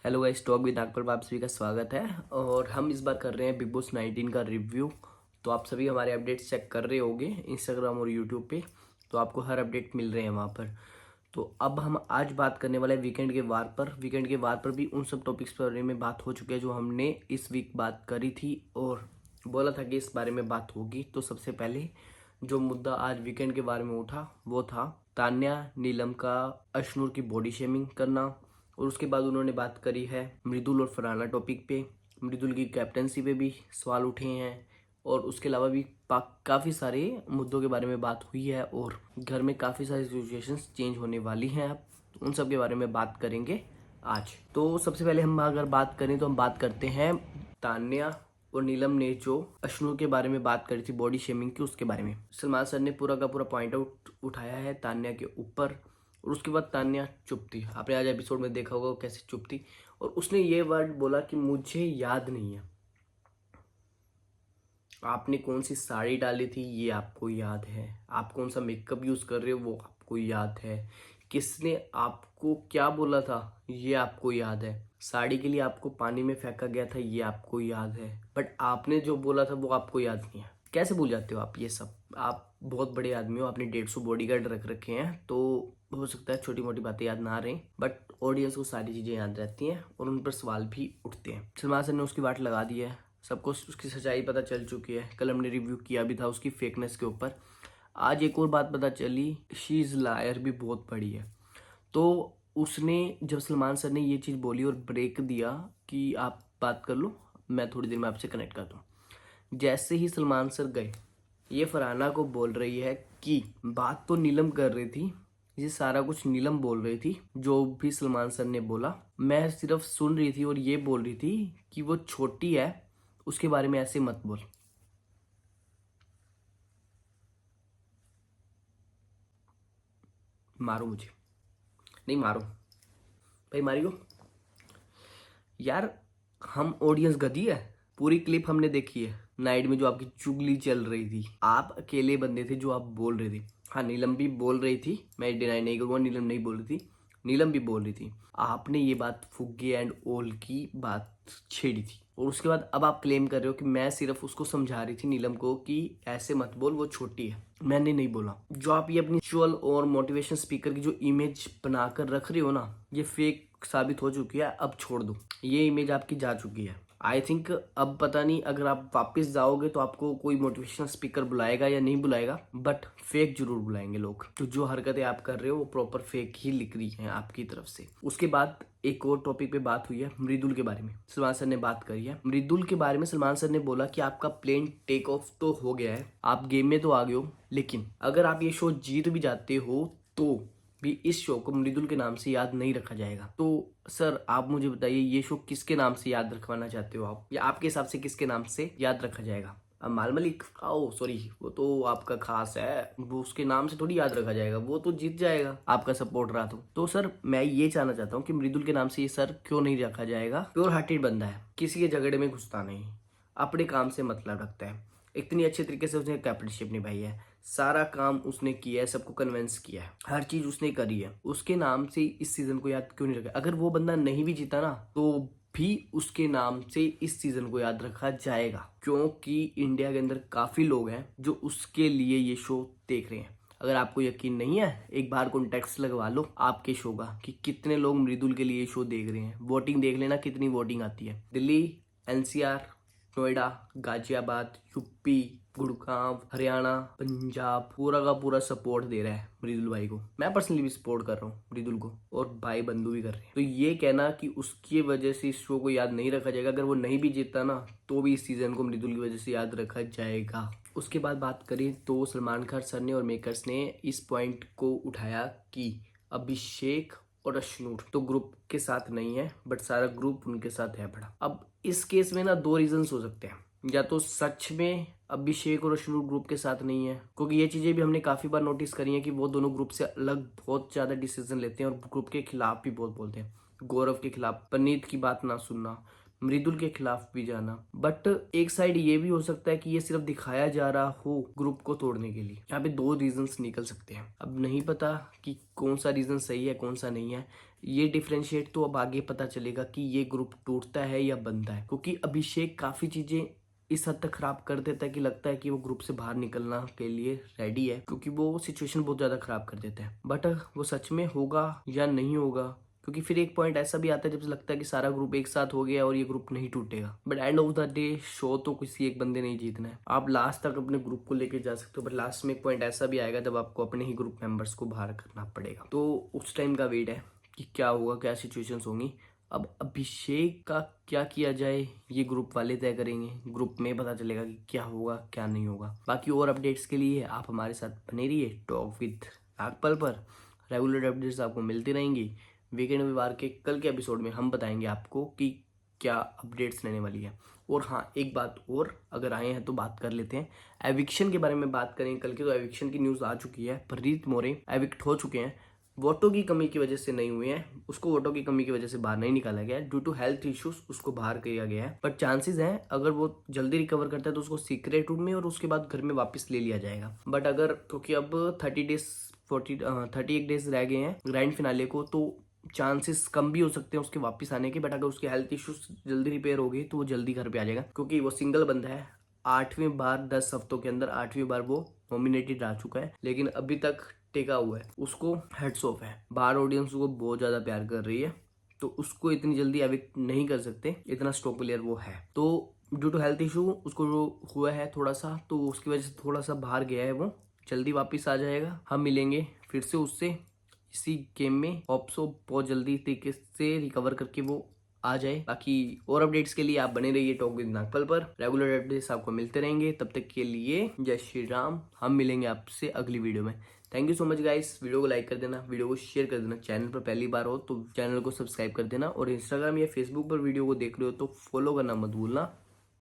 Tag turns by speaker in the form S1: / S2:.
S1: Hello guys, talk with Nagpur में आप सभी का स्वागत है। और हम इस बार कर रहे हैं बिग बॉस 19 का रिव्यू। तो आप सभी हमारे अपडेट्स चेक कर रहे होंगे इंस्टाग्राम और यूट्यूब पे, तो आपको हर अपडेट मिल रहे हैं वहाँ पर। तो अब हम आज बात करने वाले हैं वीकेंड के वार पर। वीकेंड के वार पर भी उन सब टॉपिक्स पर बारे में बात हो चुकी है जो हमने इस वीक बात करी थी और बोला था कि इस बारे में बात होगी। तो सबसे पहले जो मुद्दा आज वीकेंड के बारे में उठा वो था तान्या नीलम का अशनूर की बॉडी शेमिंग करना। और उसके बाद उन्होंने बात करी है मृदुल और फरहाना टॉपिक पे। मृदुल की कैप्टनसी पे भी सवाल उठे हैं और उसके अलावा भी काफ़ी सारे मुद्दों के बारे में बात हुई है और घर में काफ़ी सारी सिचुएशंस चेंज होने वाली हैं। अब तो उन सब के बारे में बात करेंगे आज। तो सबसे पहले हम अगर बात करें तो हम बात करते हैं तान्या और नीलम ने जो अशनूर के बारे में बात करी थी बॉडी शेमिंग की, उसके बारे में सलमान सर ने पूरा का पूरा पॉइंट आउट उठाया है तान्या के ऊपर। और उसके बाद तान्या चुप थी। आपने आज एपिसोड में देखा होगा वो कैसे चुप थी और उसने ये वर्ड बोला कि मुझे याद नहीं है आपने कौन सी साड़ी डाली थी, ये आपको याद है, आप कौन सा मेकअप यूज कर रहे हो वो आपको याद है, किसने आपको क्या बोला था ये आपको याद है, साड़ी के लिए आपको पानी में फेंका गया था ये आपको याद है, बट आपने जो बोला था वो आपको याद नहीं है। कैसे भूल जाते हो आप ये सब? आप बहुत बड़े आदमी हो, आपने 150 बॉडीगार्ड रख रखे हैं, तो हो सकता है छोटी मोटी बातें याद ना रहें, बट ऑडियंस को सारी चीजें याद रहती हैं और उन पर सवाल भी उठते हैं। सलमान सर ने उसकी वाट लगा दी है, सबको उसकी सच्चाई पता चल चुकी है। कल हमने रिव्यू किया भी था उसकी फेकनेस के ऊपर। आज एक और बात पता चली, शी इज़ लायर भी बहुत बड़ी है। तो उसने जब सलमान सर ने ये चीज़ बोली और ब्रेक दिया कि आप बात कर लो, मैं थोड़ी देर में आपसे कनेक्ट करता हूँ, जैसे ही सलमान सर गए ये फरहाना को बोल रही है कि बात तो नीलम कर रही थी, ये सारा कुछ नीलम बोल रही थी, जो भी सलमान सर ने बोला मैं सिर्फ सुन रही थी और ये बोल रही थी कि वो छोटी है, उसके बारे में ऐसे मत बोल। मारो मुझे, नहीं मारो भाई, मारियो यार। हम ऑडियंस गधी है। पूरी क्लिप हमने देखी है नाइट में जो आपकी चुगली चल रही थी। आप अकेले बंदे थे जो आप बोल रहे थे। हाँ, नीलम भी बोल रही थी, मैं डिनाई नहीं करूँगा, नीलम नहीं बोल रही थी, नीलम भी बोल रही थी। आपने ये बात फुग्गे एंड ओल की बात छेड़ी थी और उसके बाद अब आप क्लेम कर रहे हो कि मैं सिर्फ उसको समझा रही थी नीलम को कि ऐसे मत बोल, वो छोटी है। मैंने नहीं बोला। जो आप ये अपनी स्पिरिचुअल और मोटिवेशन स्पीकर की जो इमेज बनाकर रख रहे हो ना, ये फेक साबित हो चुकी है। अब छोड़ दो, ये इमेज आपकी जा चुकी है। आई थिंक अब पता नहीं अगर आप वापस जाओगे तो आपको कोई मोटिवेशनल स्पीकर बुलाएगा या नहीं बुलाएगा, बट फेक जरूर बुलाएंगे लोग। तो जो हरकतें आप कर रहे हो वो प्रॉपर फेक ही लिख रही हैं आपकी तरफ से। उसके बाद एक और टॉपिक पे बात हुई है मृदुल के बारे में। सलमान सर ने बात करी है मृदुल के बारे में। सलमान सर ने बोला कि आपका प्लेन टेक ऑफ तो हो गया है, आप गेम में तो आ गए हो, लेकिन अगर आप ये शो जीत भी जाते हो तो भी इस शो को मृदुल के नाम से याद नहीं रखा जाएगा। तो सर आप मुझे बताइए, ये शो किसके नाम से याद रखवाना चाहते हो आप, या आपके हिसाब से किसके नाम से याद रखा जाएगा? अब माल मलिक, ओ सॉरी, वो तो आपका खास है, वो उसके नाम से थोड़ी याद रखा जाएगा, वो तो जीत जाएगा आपका सपोर्ट रहा तो सर मैं ये जानना चाहता हूँ कि मृदुल के नाम से ये सर क्यों नहीं रखा जाएगा? प्योर हार्टेड बंदा है, किसी के झगड़े में घुसता नहीं, अपने काम से मतलब रखता है, इतनी अच्छे तरीके से उसने कैप्टनशिप निभाई है, सारा काम उसने किया है, सबको कन्विंस किया है, हर चीज उसने करी है। उसके नाम से इस सीजन को याद क्यों नहीं रखा? अगर वो बंदा नहीं भी जीता ना तो भी उसके नाम से इस सीजन को याद रखा जाएगा, क्योंकि इंडिया के अंदर काफी लोग हैं जो उसके लिए ये शो देख रहे हैं। अगर आपको यकीन नहीं है, एक बार कॉन्टेक्स्ट लगवा लो आपके शो का कि कितने लोग मृदुल के लिए ये शो देख रहे हैं। वोटिंग देख लेना, कितनी वोटिंग आती है। दिल्ली, एनसीआर, नोएडा, गाजियाबाद, यूपी, गुड़गांव, हरियाणा, पंजाब, पूरा का पूरा सपोर्ट दे रहा है मृदुल भाई को। मैं पर्सनली भी सपोर्ट कर रहा हूँ मृदुल को और भाई बंधु भी कर रहे हैं। तो ये कहना कि उसकी वजह से इस शो को याद नहीं रखा जाएगा, अगर वो नहीं भी जीतता ना तो भी इस सीजन को मृदुल की वजह से याद रखा जाएगा। उसके बाद बात करें तो सलमान खान सर ने और मेकर्स ने इस पॉइंट को उठाया कि अभिषेक और अश्नूर तो ग्रुप के साथ नहीं है, बट सारा ग्रुप उनके साथ है बड़ा। अब इस केस में ना दो रीजंस हो सकते हैं, या तो सच में अभिषेक और अश्नूर ग्रुप के साथ नहीं है, क्योंकि ये चीजें भी हमने काफी बार नोटिस करी है कि वो दोनों ग्रुप से अलग बहुत ज्यादा डिसीजन लेते हैं और ग्रुप के खिलाफ भी बहुत बोलते हैं। गौरव के खिलाफ, पनीत की बात ना सुनना, मृदुल के खिलाफ भी जाना। बट एक साइड ये भी हो सकता है कि ये सिर्फ दिखाया जा रहा हो ग्रुप को तोड़ने के लिए। यहाँ पे दो रीजंस निकल सकते हैं। अब नहीं पता कि कौन सा रीजन सही है कौन सा नहीं है, ये डिफरेंशिएट तो अब आगे पता चलेगा कि ये ग्रुप टूटता है या बनता है, क्योंकि अभिषेक काफ़ी चीज़ें इस हद तक खराब कर देता है कि लगता है कि वो ग्रुप से बाहर निकलना के लिए रेडी है, क्योंकि वो सिचुएशन बहुत ज़्यादा खराब कर देता है। बट वो सच में होगा या नहीं होगा, क्योंकि फिर एक पॉइंट ऐसा भी आता है जब लगता है कि सारा ग्रुप एक साथ हो गया और ये ग्रुप नहीं टूटेगा। But end of the day show तो किसी एक बंदे नहीं जीतना है। आप लास्ट तक अपने ग्रुप को लेके जा सकते हो, बट लास्ट में एक पॉइंट ऐसा भी आएगा जब आपको अपने ही ग्रुप मेंबर्स को बाहर करना पड़ेगा। तो उस टाइम का वेट है कि क्या होगा, क्या सिचुएशंस होंगी। अब अभिषेक का क्या किया जाए ये ग्रुप वाले तय करेंगे, ग्रुप में पता चलेगा कि क्या होगा क्या नहीं होगा। बाकी और अपडेट्स के लिए आप हमारे साथ बने रहिए टॉक विद नागपल पर। रेगुलर अपडेट्स आपको मिलती रहेंगी। वीकेंड रविवार के कल के एपिसोड में हम बताएंगे आपको कि क्या अपडेट्स रहने वाली है। और हाँ, एक बात और, अगर आए हैं तो बात कर लेते हैं। एविक्शन के बारे में बात करें कल के, तो एविक्शन की न्यूज़ आ चुकी है। प्रीत मोरे एविक्ट हो चुके हैं। वोटों की कमी की वजह से नहीं हुए हैं, उसको वोटों की कमी की वजह से बाहर नहीं निकाला गया है। ड्यू टू हेल्थ इश्यूज उसको बाहर किया गया है। बट चांसेस हैं अगर वो जल्दी रिकवर करता है तो उसको सीक्रेट रूम में और उसके बाद घर में वापस ले लिया जाएगा। बट अगर, क्योंकि अब 38 डेज रह गए हैं ग्रैंड फिनाले को, तो चांसेस कम भी हो सकते हैं उसके वापस आने के। बट अगर उसके हेल्थ इश्यूज जल्दी रिपेयर हो गए तो वो जल्दी घर पे आ जाएगा, क्योंकि वो सिंगल बंदा है। 8वीं बार 10 हफ्तों के अंदर 8वीं बार वो नॉमिनेटेड आ चुका है, लेकिन अभी तक टेका हुआ है। उसको हेड्स ऑफ है। बाहर ऑडियंस को बहुत ज्यादा प्यार कर रही है, तो उसको इतनी जल्दी एविक्ट नहीं कर सकते, इतना स्टॉक प्लेयर वो है। तो ड्यू टू हेल्थ इशू उसको जो हुआ है थोड़ा सा, तो उसकी वजह से थोड़ा सा बाहर गया है। वो जल्दी वापस आ जाएगा। हम मिलेंगे फिर से उससे इसी गेम में। होप सो बहुत जल्दी तरीके से रिकवर करके वो आ जाए। बाकी और अपडेट्स के लिए आप बने रहिए टॉक विद नागपल पर। रेगुलर अपडेट्स आपको मिलते रहेंगे। तब तक के लिए जय श्री राम। हम मिलेंगे आपसे अगली वीडियो में। Thank you so much guys. Video को लाइक कर देना, वीडियो को शेयर कर देना। चैनल पर पहली बार हो तो चैनल को सब्सक्राइब कर देना, और इंस्टाग्राम या फेसबुक पर वीडियो को देख रहे हो तो फॉलो करना मत भूलना।